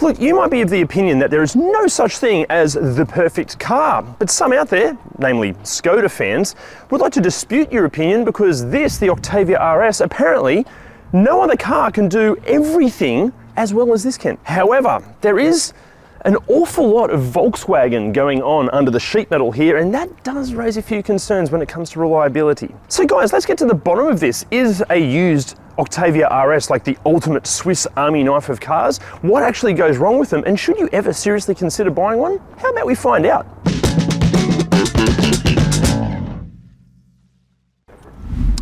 Look, you might be of the opinion that there is no such thing as the perfect car, but some out there, namely Skoda fans, would like to dispute your opinion because this, the Octavia RS, apparently no other car can do everything as well as this can. However, there is an awful lot of Volkswagen going on under the sheet metal here, and that does raise a few concerns when it comes to reliability. So guys, let's get to the bottom of this. Is a used Octavia RS like the ultimate Swiss Army knife of cars? What actually goes wrong with them, and should you ever seriously consider buying one? How about we find out?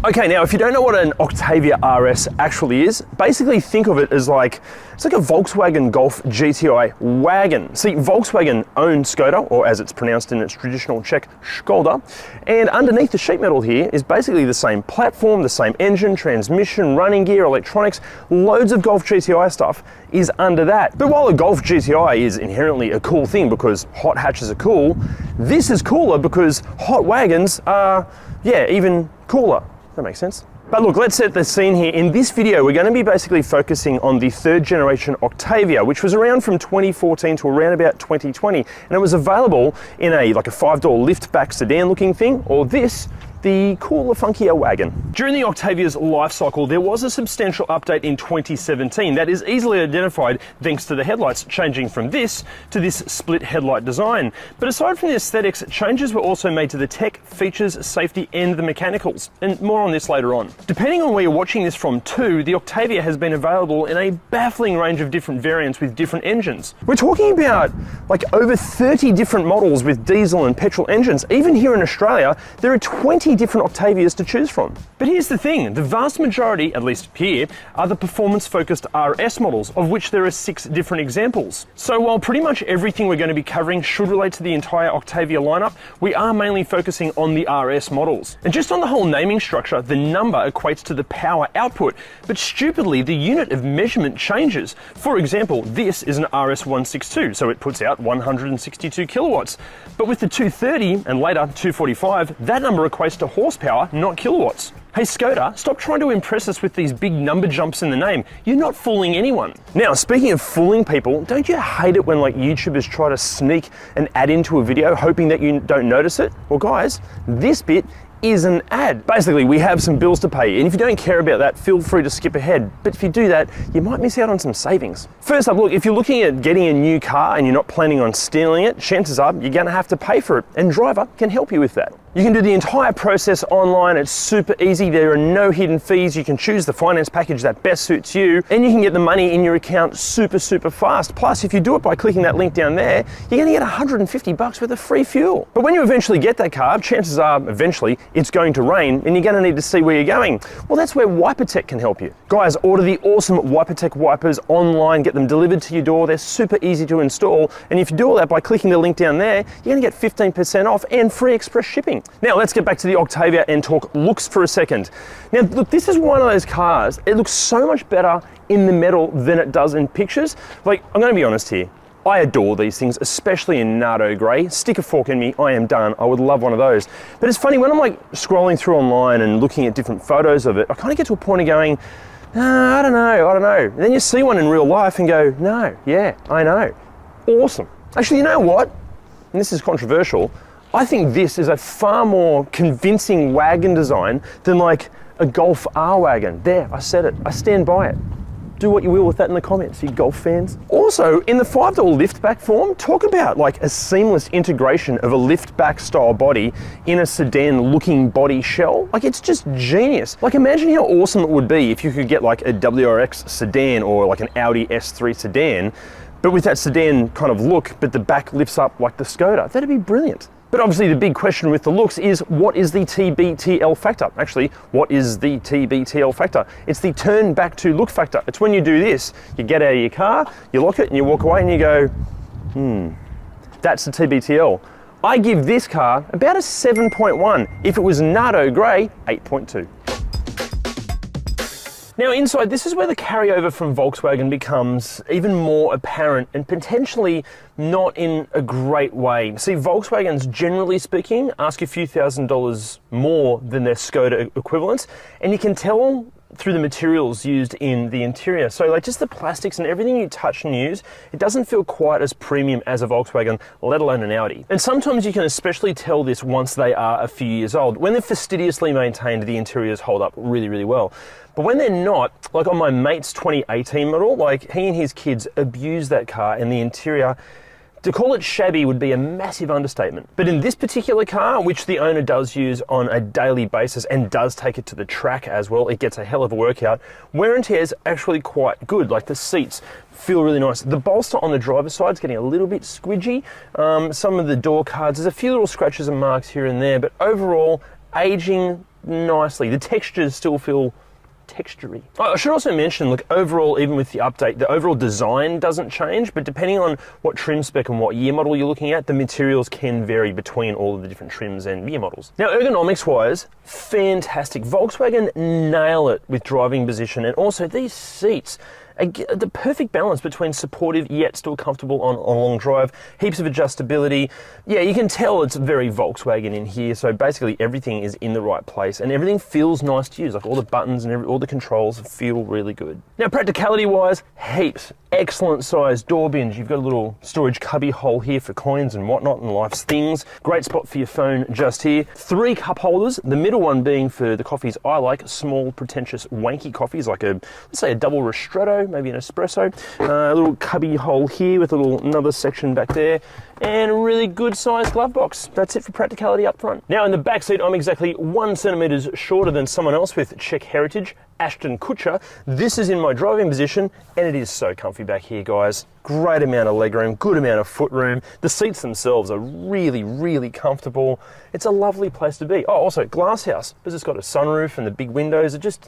Okay, now if you don't know what an Octavia RS actually is, basically think of it as it's like a Volkswagen Golf GTI wagon. See, Volkswagen own Skoda, or as it's pronounced in its traditional Czech, Skoda, and underneath the sheet metal here is basically the same platform, the same engine, transmission, running gear, electronics, loads of Golf GTI stuff is under that. But while a Golf GTI is inherently a cool thing because hot hatches are cool, this is cooler because hot wagons are, yeah, even cooler. That makes sense. But look, let's set the scene here. In this video, we're going to be basically focusing on the third generation Octavia, which was around from 2014 to around about 2020. And it was available in like a 5-door liftback sedan looking thing, or this, the cooler, funkier wagon. During the Octavia's life cycle, there was a substantial update in 2017 that is easily identified thanks to the headlights changing from this to this split headlight design. But aside from the aesthetics, changes were also made to the tech, features, safety, and the mechanicals, and more on this later on. Depending on where you're watching this from too, the Octavia has been available in a baffling range of different variants with different engines. We're talking about like over 30 different models with diesel and petrol engines. Even here in Australia, there are 20 different Octavias to choose from. But here's the thing, the vast majority, at least here, are the performance-focused RS models, of which there are 6 different examples. So while pretty much everything we're going to be covering should relate to the entire Octavia lineup, we are mainly focusing on the RS models. And just on the whole naming structure, the number equates to the power output, but stupidly the unit of measurement changes. For example, this is an RS 162, so it puts out 162 kilowatts. But with the 230 and later 245, that number equates to horsepower, not kilowatts. Hey Skoda, stop trying to impress us with these big number jumps in the name. You're not fooling anyone. Now, speaking of fooling people, don't you hate it when like YouTubers try to sneak an ad into a video hoping that you don't notice it? Well guys, this bit is an ad. Basically, we have some bills to pay, and if you don't care about that, feel free to skip ahead. But if you do that, you might miss out on some savings. First up, look, if you're looking at getting a new car and you're not planning on stealing it, chances are you're gonna have to pay for it, and Driver can help you with that. You can do the entire process online. It's super easy. There are no hidden fees. You can choose the finance package that best suits you, and you can get the money in your account super fast. Plus, if you do it by clicking that link down there, you're gonna get 150 bucks worth of free fuel. But when you eventually get that car, chances are eventually it's going to rain and you're gonna need to see where you're going. Well, that's where WIPERTECH can help you. Guys, order the awesome WIPERTECH wipers online, get them delivered to your door. They're super easy to install. And if you do all that by clicking the link down there, you're gonna get 15% off and free express shipping. Now let's get back to the Octavia and talk looks for a second. Now look, this is one of those cars, it looks so much better in the metal than it does in pictures. Like, I'm gonna be honest here, I adore these things, especially in Nardo grey. Stick a fork in me, I am done. I would love one of those. But it's funny, when I'm like scrolling through online and looking at different photos of it, I kind of get to a point of going, I don't know. And then you see one in real life and go, no, yeah, I know. Awesome. Actually, you know what? And this is controversial. I think this is a far more convincing wagon design than like a Golf R wagon. There, I said it. I stand by it. Do what you will with that in the comments, you Golf fans. Also, in the 5-door liftback form, talk about like a seamless integration of a liftback style body in a sedan looking body shell. Like, it's just genius. Like, imagine how awesome it would be if you could get like a WRX sedan or like an Audi S3 sedan, but with that sedan kind of look, but the back lifts up like the Skoda. That'd be brilliant. But obviously the big question with the looks is, what is the TBTL factor? Actually, what is the TBTL factor? It's the turn back to look factor. It's when you do this, you get out of your car, you lock it and you walk away and you go, that's the TBTL. I give this car about a 7.1. If it was Nardo grey, 8.2. Now inside, this is where the carryover from Volkswagen becomes even more apparent and potentially not in a great way. See, Volkswagens, generally speaking, ask a few $1,000s more than their Skoda equivalents, and you can tell through the materials used in the interior. So like just the plastics and everything you touch and use, it doesn't feel quite as premium as a Volkswagen, let alone an Audi. And sometimes you can especially tell this once they are a few years old. When they're fastidiously maintained, the interiors hold up really, really well. But when they're not, like on my mate's 2018 model, like he and his kids abused that car, and the interior, to call it shabby would be a massive understatement. But in this particular car, which the owner does use on a daily basis and does take it to the track as well, it gets a hell of a workout. Wear and tear is actually quite good. Like the seats feel really nice. The bolster on the driver's side is getting a little bit squidgy. Some of the door cards, there's a few little scratches and marks here and there, but overall, aging nicely. The textures still feel textury. I should also mention, look, overall, even with the update, the overall design doesn't change, but depending on what trim spec and what year model you're looking at, the materials can vary between all of the different trims and year models. Now, ergonomics-wise, fantastic. Volkswagen nail it with driving position, and also these seats, the perfect balance between supportive yet still comfortable on a long drive, heaps of adjustability. Yeah, you can tell it's very Volkswagen in here, so basically everything is in the right place and everything feels nice to use, like all the buttons and all the controls feel really good. Now practicality wise, heaps. Excellent sized door bins. You've got a little storage cubby hole here for coins and whatnot and life's things. Great spot for your phone just here. 3 cup holders, the middle one being for the coffees I like, small, pretentious, wanky coffees, like let's say a double ristretto, maybe an espresso. A little cubby hole here with another section back there, and a really good sized glove box. That's it for practicality up front. Now in the back seat, I'm exactly 1 centimetre shorter than someone else with Czech heritage, Ashton Kutcher. This is in my driving position, and it is so comfy back here, guys. Great amount of legroom, good amount of footroom. The seats themselves are really, really comfortable. It's a lovely place to be. Oh, also glass house, because it's got a sunroof and the big windows. It's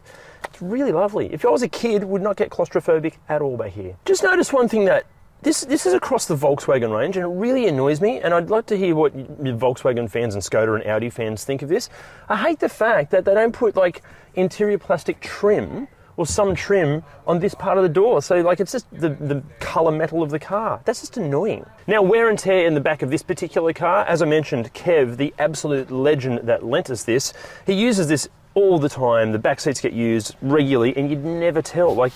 really lovely. If I was a kid, would not get claustrophobic at all back here. Just notice one thing, that this is across the Volkswagen range, and it really annoys me, and I'd like to hear what Volkswagen fans and Skoda and Audi fans think of this. I hate the fact that they don't put like interior plastic trim or some trim on this part of the door. So like it's just the colour metal of the car. That's just annoying. Now wear and tear in the back of this particular car, as I mentioned, Kev, the absolute legend that lent us this, he uses this all the time. The back seats get used regularly and you'd never tell. Like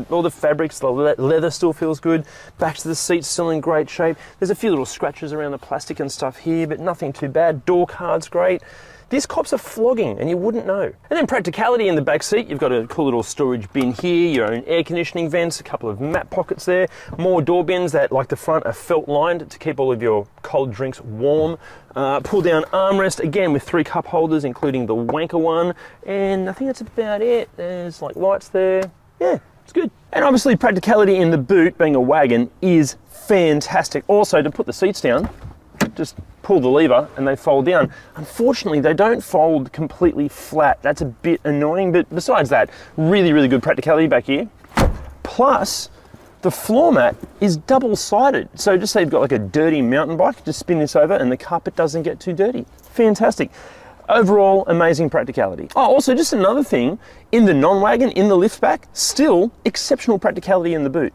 all the fabrics, the leather still feels good. Back to the seats still in great shape. There's a few little scratches around the plastic and stuff here, but nothing too bad. Door card's great. This cops a flogging and you wouldn't know. And then practicality in the back seat, you've got a cool little storage bin here, your own air conditioning vents, a couple of map pockets there, more door bins that, like the front, are felt lined to keep all of your cold drinks warm. Pull down armrest, again with 3 cup holders, including the wanker one. And I think that's about it. There's like lights there. Yeah, it's good. And obviously practicality in the boot, being a wagon, is fantastic. Also, to put the seats down, just pull the lever and they fold down. Unfortunately, they don't fold completely flat. That's a bit annoying, but besides that, really, really good practicality back here. Plus, the floor mat is double-sided. So just say you've got like a dirty mountain bike, just spin this over and the carpet doesn't get too dirty. Fantastic. Overall, amazing practicality. Oh, also just another thing, in the non-wagon, in the liftback, still exceptional practicality in the boot.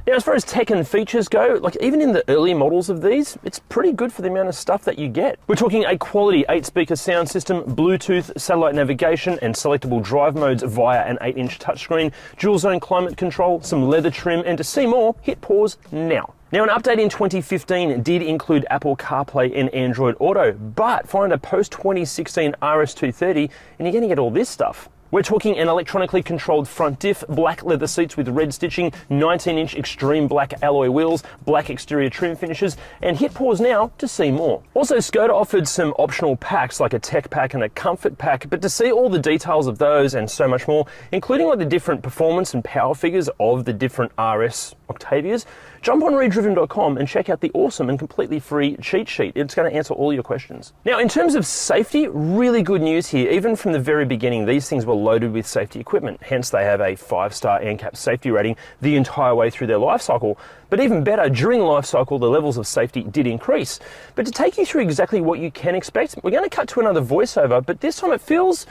Now, as far as tech and features go, like even in the early models of these, it's pretty good for the amount of stuff that you get. We're talking a quality 8-speaker sound system, Bluetooth, satellite navigation, and selectable drive modes via an 8-inch touchscreen, dual zone climate control, some leather trim, and to see more, hit pause now. Now, an update in 2015 did include Apple CarPlay and Android Auto, but find a post-2016 RS230 and you're going to get all this stuff. We're talking an electronically controlled front diff, black leather seats with red stitching, 19-inch extreme black alloy wheels, black exterior trim finishes, and hit pause now to see more. Also, Skoda offered some optional packs like a tech pack and a comfort pack, but to see all the details of those and so much more, including like the different performance and power figures of the different RS Octavias, jump on ReDriven.com and check out the awesome and completely free cheat sheet. It's going to answer all your questions. Now, in terms of safety, really good news here. Even from the very beginning, these things were loaded with safety equipment. Hence, they have a 5-star NCAP safety rating the entire way through their life cycle. But even better, during life cycle, the levels of safety did increase. But to take you through exactly what you can expect, we're going to cut to another voiceover, but this time it feels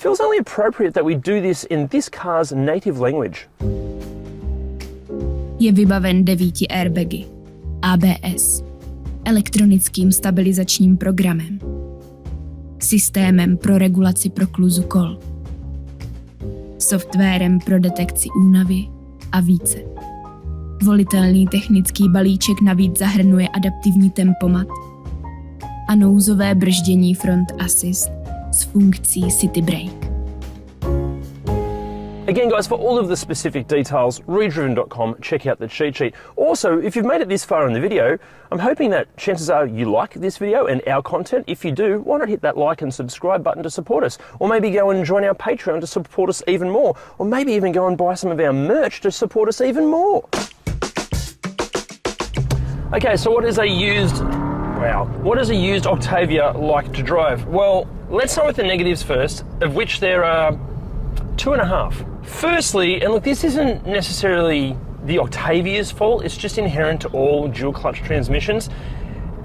only appropriate that we do this in this car's native language. Je vybaven 9 airbagy, ABS, elektronickým stabilizačním programem, systémem pro regulaci prokluzu kol, softwarem pro detekci únavy a více. Volitelný technický balíček navíc zahrnuje adaptivní tempomat a nouzové brždění front assist s funkcí city brake. Again, guys, for all of the specific details, ReDriven.com, check out the cheat sheet. Also, if you've made it this far in the video, I'm hoping that chances are you like this video and our content. If you do, why not hit that like and subscribe button to support us? Or maybe go and join our Patreon to support us even more. Or maybe even go and buy some of our merch to support us even more. Okay, so what does a used Octavia like to drive? Well, let's start with the negatives first, of which there are 2.5. Firstly, and look, this isn't necessarily the Octavia's fault, it's just inherent to all dual clutch transmissions.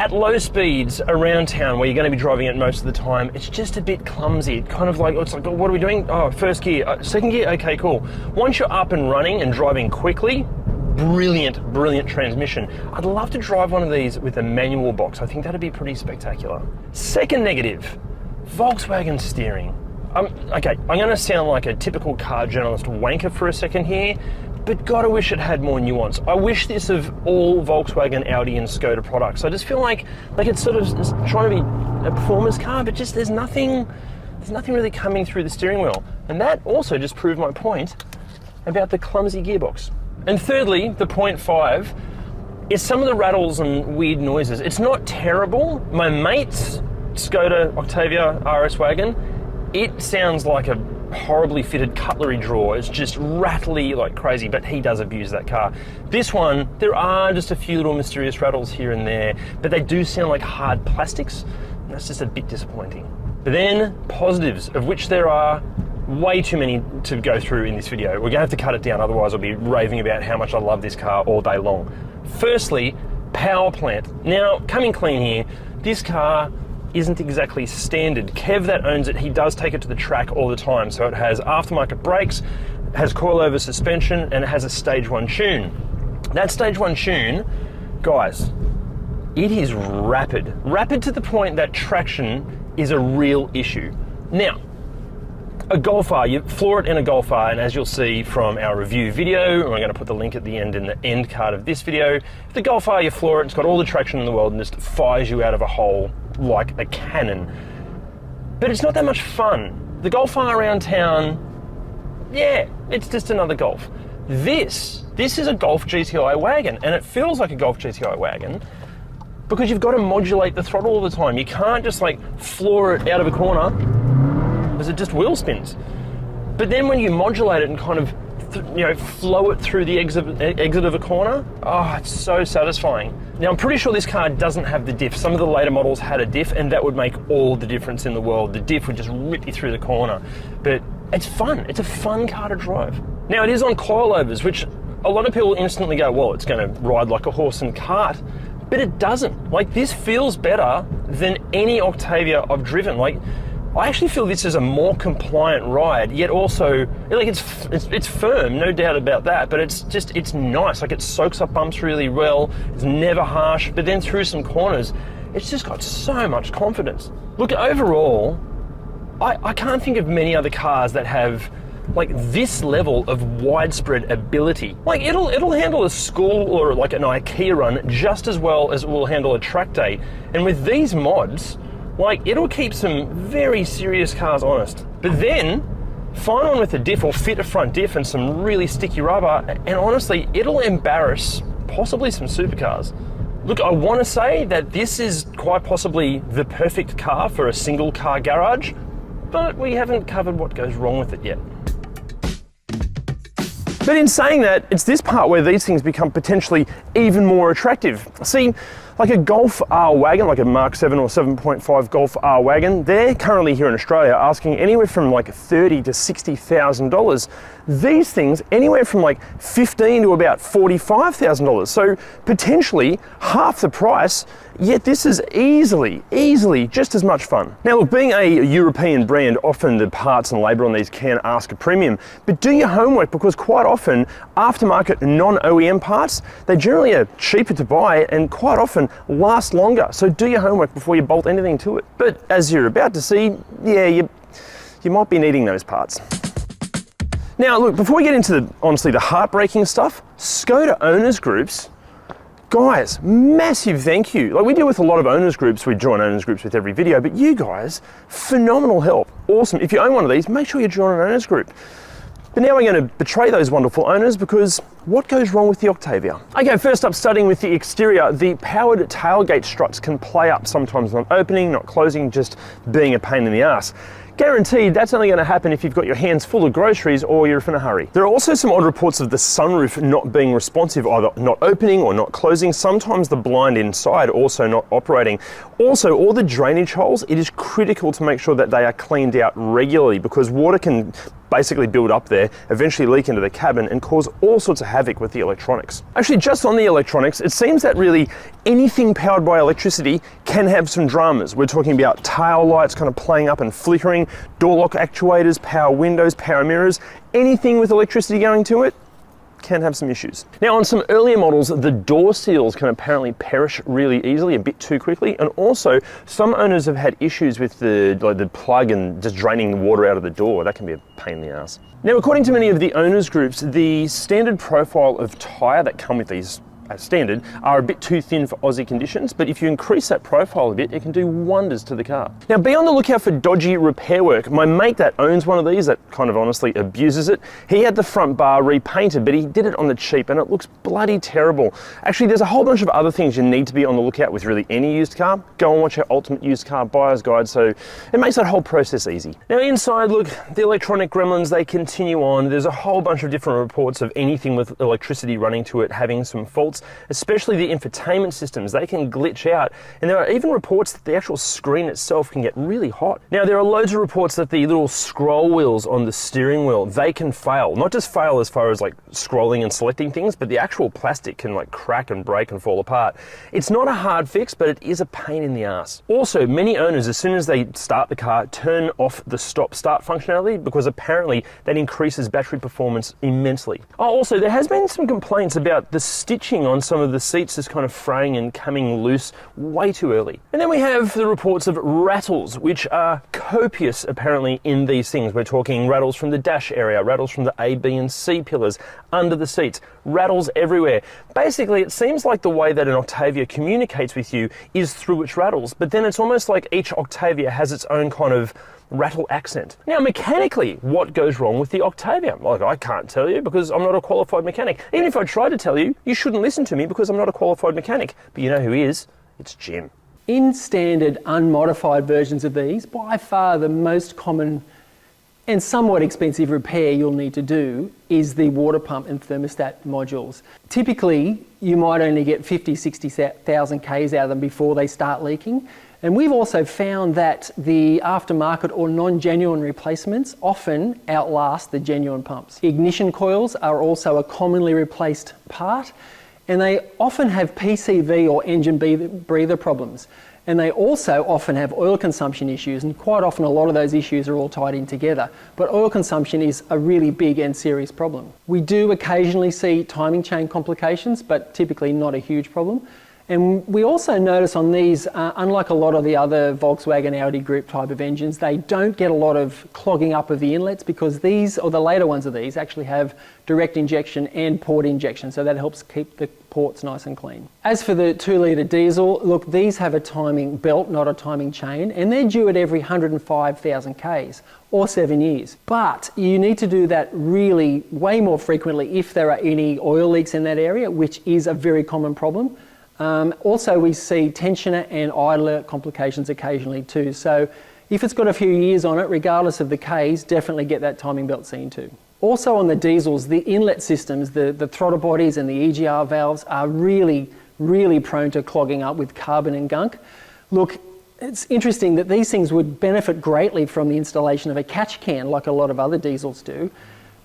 At low speeds around town where you're going to be driving it most of the time, it's just a bit clumsy. It's kind of like, it's like, oh, what are we doing? Oh, first gear, second gear, okay, cool. Once you're up and running and driving quickly, brilliant transmission. I'd love to drive one of these with a manual box. I think that'd be pretty spectacular. Second negative, Volkswagen steering. Okay, I'm going to sound like a typical car journalist wanker for a second here, but God, I wish it had more nuance. I wish this of all Volkswagen, Audi and Skoda products. I just feel like it's sort of trying to be a performance car, but just there's nothing really coming through the steering wheel. And that also just proved my point about the clumsy gearbox. And thirdly, the 0.5 is some of the rattles and weird noises. It's not terrible. My mate's Skoda Octavia RS wagon, it sounds like a horribly fitted cutlery drawer. It's just rattly like crazy, but he does abuse that car. This one, there are just a few little mysterious rattles here and there, but they do sound like hard plastics. And that's just a bit disappointing. But then positives, of which there are way too many to go through in this video. We're gonna have to cut it down, otherwise I'll be raving about how much I love this car all day long. Firstly, power plant. Now, coming clean here, this car isn't exactly standard. Kev that owns it, he does take it to the track all the time. So it has aftermarket brakes, has coilover suspension, and it has a stage 1 tune. That stage 1 tune, guys, it is rapid. Rapid to the point that traction is a real issue. Now, a Golf R, you floor it in a Golf R, and as you'll see from our review video, and I'm going to put the link at the end in the end card of this video, the Golf R, you floor it, it's got all the traction in the world and just fires you out of a hole like a cannon. But it's not that much fun. The Golf R around town, yeah, it's just another Golf. This is a Golf GTI wagon, and it feels like a Golf GTI wagon because you've got to modulate the throttle all the time. You can't just like floor it out of a corner because it just wheel spins. But then when you modulate it and kind of flow it through the exit of a corner, oh, it's so satisfying. Now, I'm pretty sure this car doesn't have the diff. Some of the later models had a diff, and that would make all the difference in the world. The diff would just rip you through the corner. But it's fun. It's a fun car to drive. Now, it is on coilovers, which a lot of people instantly go, well, it's going to ride like a horse and cart. But it doesn't. Like, this feels better than any Octavia I've driven. Like, I actually feel this is a more compliant ride, yet also, like, it's firm, no doubt about that, but it's nice. Like, it soaks up bumps really well, it's never harsh, but then through some corners, it's just got so much confidence. Look, overall, I can't think of many other cars that have like this level of widespread ability. Like, it'll handle a school or like an IKEA run just as well as it will handle a track day. And with these mods, like, it'll keep some very serious cars honest. But then, find one with a diff or fit a front diff and some really sticky rubber, and honestly, it'll embarrass possibly some supercars. Look, I want to say that this is quite possibly the perfect car for a single car garage, but we haven't covered what goes wrong with it yet. But in saying that, it's this part where these things become potentially even more attractive. See, like a Golf R wagon, like a Mark 7 or 7.5 Golf R wagon, they're currently here in Australia asking anywhere from like $30,000 to $60,000. These things anywhere from like $15,000 to about $45,000. So potentially half the price, yet this is easily just as much fun. Now look, being a European brand, often the parts and labour on these can ask a premium, but do your homework, because quite often aftermarket non-OEM parts, they generally are cheaper to buy and quite often last longer. So do your homework before you bolt anything to it. But as you're about to see, yeah, you might be needing those parts. Now look, before we get into honestly the heartbreaking stuff, Skoda owners groups, guys, massive thank you. Like, we deal with a lot of owners groups, we join owners groups with every video, but you guys, phenomenal help, awesome. If you own one of these, make sure you join an owners group. But now we're going to betray those wonderful owners, because what goes wrong with the Octavia? Okay, first up, starting with the exterior, the powered tailgate struts can play up, sometimes not opening, not closing, just being a pain in the ass. Guaranteed, that's only going to happen if you've got your hands full of groceries or you're in a hurry. There are also some odd reports of the sunroof not being responsive, either not opening or not closing, sometimes the blind inside also not operating. Also, all the drainage holes, it is critical to make sure that they are cleaned out regularly, because water can basically build up there, eventually leak into the cabin and cause all sorts of havoc with the electronics. Actually, just on the electronics, it seems that really anything powered by electricity can have some dramas. We're talking about tail lights kind of playing up and flickering, door lock actuators, power windows, power mirrors, anything with electricity going to it can have some issues. Now, on some earlier models, the door seals can apparently perish really easily, a bit too quickly, and also some owners have had issues with the plug and just draining the water out of the door. That can be a pain in the ass. Now, according to many of the owners groups, the standard profile of tyre that come with these as standard are a bit too thin for Aussie conditions, but if you increase that profile a bit, it can do wonders to the car. Now, be on the lookout for dodgy repair work. My mate that owns one of these, that kind of honestly abuses it, he had the front bar repainted, but he did it on the cheap and it looks bloody terrible. Actually, there's a whole bunch of other things you need to be on the lookout with really any used car. Go and watch our Ultimate Used Car Buyer's Guide, so it makes that whole process easy. Now inside, look, the electronic gremlins, they continue on. There's a whole bunch of different reports of anything with electricity running to it having some faults. Especially the infotainment systems, they can glitch out, and there are even reports that the actual screen itself can get really hot. Now, there are loads of reports that the little scroll wheels on the steering wheel, they can fail. Not just fail as far as like scrolling and selecting things, but the actual plastic can like crack and break and fall apart. It's not a hard fix, but it is a pain in the ass. Also, many owners, as soon as they start the car, turn off the stop-start functionality, because apparently that increases battery performance immensely. Oh, also, there has been some complaints about the stitching on some of the seats just kind of fraying and coming loose way too early. And then we have the reports of rattles, which are copious apparently in these things. We're talking rattles from the dash area, rattles from the A, B and C pillars, under the seats, rattles everywhere. Basically, it seems like the way that an Octavia communicates with you is through its rattles, but then it's almost like each Octavia has its own kind of rattle accent. Now, mechanically, what goes wrong with the Octavia? Like, I can't tell you because I'm not a qualified mechanic. Even if I tried to tell you, you shouldn't listen to me because I'm not a qualified mechanic. But you know who is? It's Jim. In standard unmodified versions of these, by far the most common and somewhat expensive repair you'll need to do is the water pump and thermostat modules. Typically, you might only get 50, 60,000 Ks out of them before they start leaking. And we've also found that the aftermarket or non-genuine replacements often outlast the genuine pumps. Ignition coils are also a commonly replaced part, and they often have PCV or engine breather problems. And they also often have oil consumption issues, and quite often a lot of those issues are all tied in together. But oil consumption is a really big and serious problem. We do occasionally see timing chain complications, but typically not a huge problem. And we also notice on these, unlike a lot of the other Volkswagen Audi group type of engines, they don't get a lot of clogging up of the inlets, because these, or the later ones of these, actually have direct injection and port injection, so that helps keep the ports nice and clean. As for the 2-litre diesel, look, these have a timing belt, not a timing chain, and they're due at every 105,000 Ks, or 7 years. But you need to do that really way more frequently if there are any oil leaks in that area, which is a very common problem. Also, we see tensioner and idler complications occasionally too. So if it's got a few years on it, regardless of the Ks, definitely get that timing belt seen too. Also on the diesels, the inlet systems, the throttle bodies and the EGR valves are really, really prone to clogging up with carbon and gunk. Look, it's interesting that these things would benefit greatly from the installation of a catch can like a lot of other diesels do.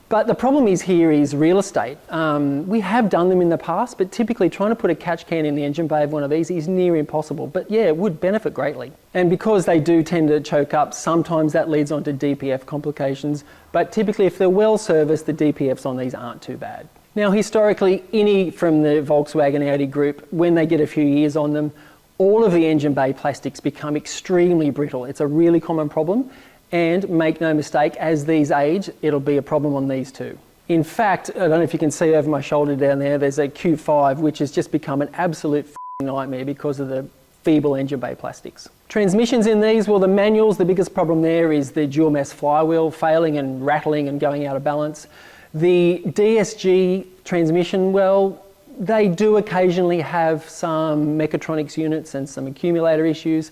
But the problem here is real estate. We have done them in the past, but typically trying to put a catch can in the engine bay of one of these is near impossible. But yeah, it would benefit greatly. And because they do tend to choke up, sometimes that leads on to DPF complications. But typically, if they're well serviced, the DPFs on these aren't too bad. Now, historically, any from the Volkswagen Audi group, when they get a few years on them, all of the engine bay plastics become extremely brittle. It's a really common problem. And make no mistake, as these age, it'll be a problem on these too. In fact, I don't know if you can see over my shoulder down there, there's a Q5, which has just become an absolute nightmare because of the feeble engine bay plastics. Transmissions in these, well, the manuals, the biggest problem there is the dual mass flywheel failing and rattling and going out of balance. The DSG transmission, well, they do occasionally have some mechatronics units and some accumulator issues,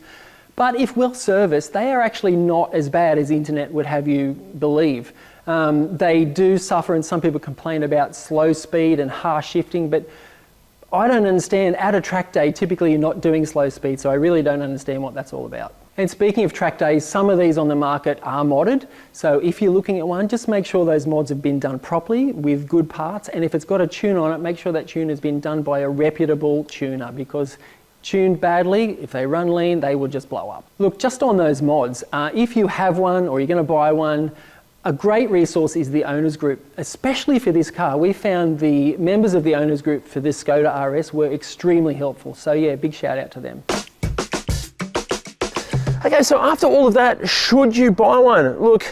but if well serviced, they are actually not as bad as the internet would have you believe. They do suffer, and some people complain about slow speed and harsh shifting, but I don't understand. At a track day, typically you're not doing slow speed, so I really don't understand what that's all about. And speaking of track days, some of these on the market are modded, so if you're looking at one, just make sure those mods have been done properly with good parts, and if it's got a tune on it, make sure that tune has been done by a reputable tuner, because tuned badly, if they run lean, they will just blow up. Look, just on those mods, if you have one or you're going to buy one, a great resource is the owners group, especially for this car. We found the members of the owners group for this Skoda RS were extremely helpful. So yeah, big shout out to them. Okay, so after all of that, should you buy one? Look,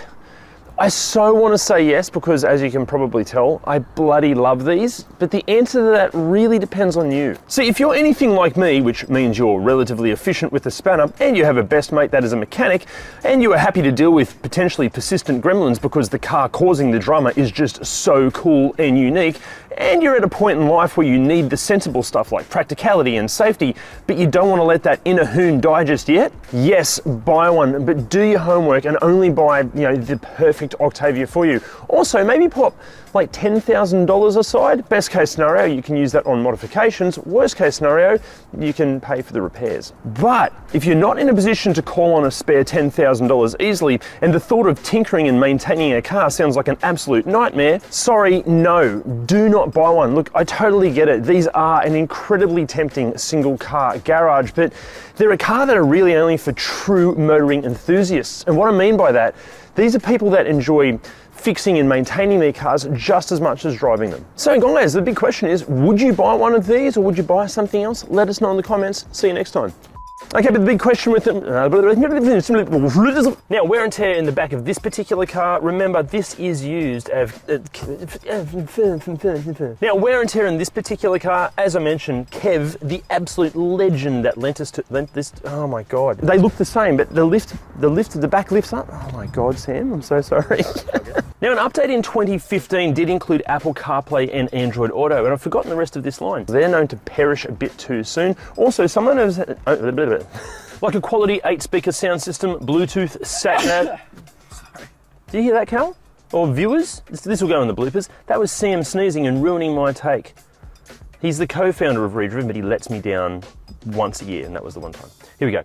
I so want to say yes, because as you can probably tell, I bloody love these, but the answer to that really depends on you. See, if you're anything like me, which means you're relatively efficient with the spanner, and you have a best mate that is a mechanic, and you are happy to deal with potentially persistent gremlins because the car causing the drama is just so cool and unique, and you're at a point in life where you need the sensible stuff like practicality and safety, but you don't want to let that inner hoon die just yet, yes, buy one, but do your homework and only buy, the perfect Octavia for you. Also, maybe pop like $10,000 aside. Best case scenario, you can use that on modifications. Worst case scenario, you can pay for the repairs. But if you're not in a position to call on a spare $10,000 easily, and the thought of tinkering and maintaining a car sounds like an absolute nightmare, sorry, no, do not buy one. Look, I totally get it. These are an incredibly tempting single car garage, but they're a car that are really only for true motoring enthusiasts. And what I mean by that, these are people that enjoy fixing and maintaining their cars just as much as driving them. So guys, the big question is, would you buy one of these or would you buy something else? Let us know in the comments. See you next time. Okay, but the big question with them, now wear and tear in the back of this particular car, remember this is used as, now wear and tear in this particular car, as I mentioned, Kev, the absolute legend that lent this, oh my God. They look the same, but the back lifts up, oh my God, Sam, I'm so sorry. Now, an update in 2015 did include Apple CarPlay and Android Auto, and I've forgotten the rest of this line. They're known to perish a bit too soon. Also, someone has, like a quality 8-speaker sound system, Bluetooth, sat-nav. Sorry. Did you hear that, Cal? Or viewers? This will go in the bloopers. That was Sam sneezing and ruining my take. He's the co-founder of ReDriven, but he lets me down once a year, and that was the one time. Here we go.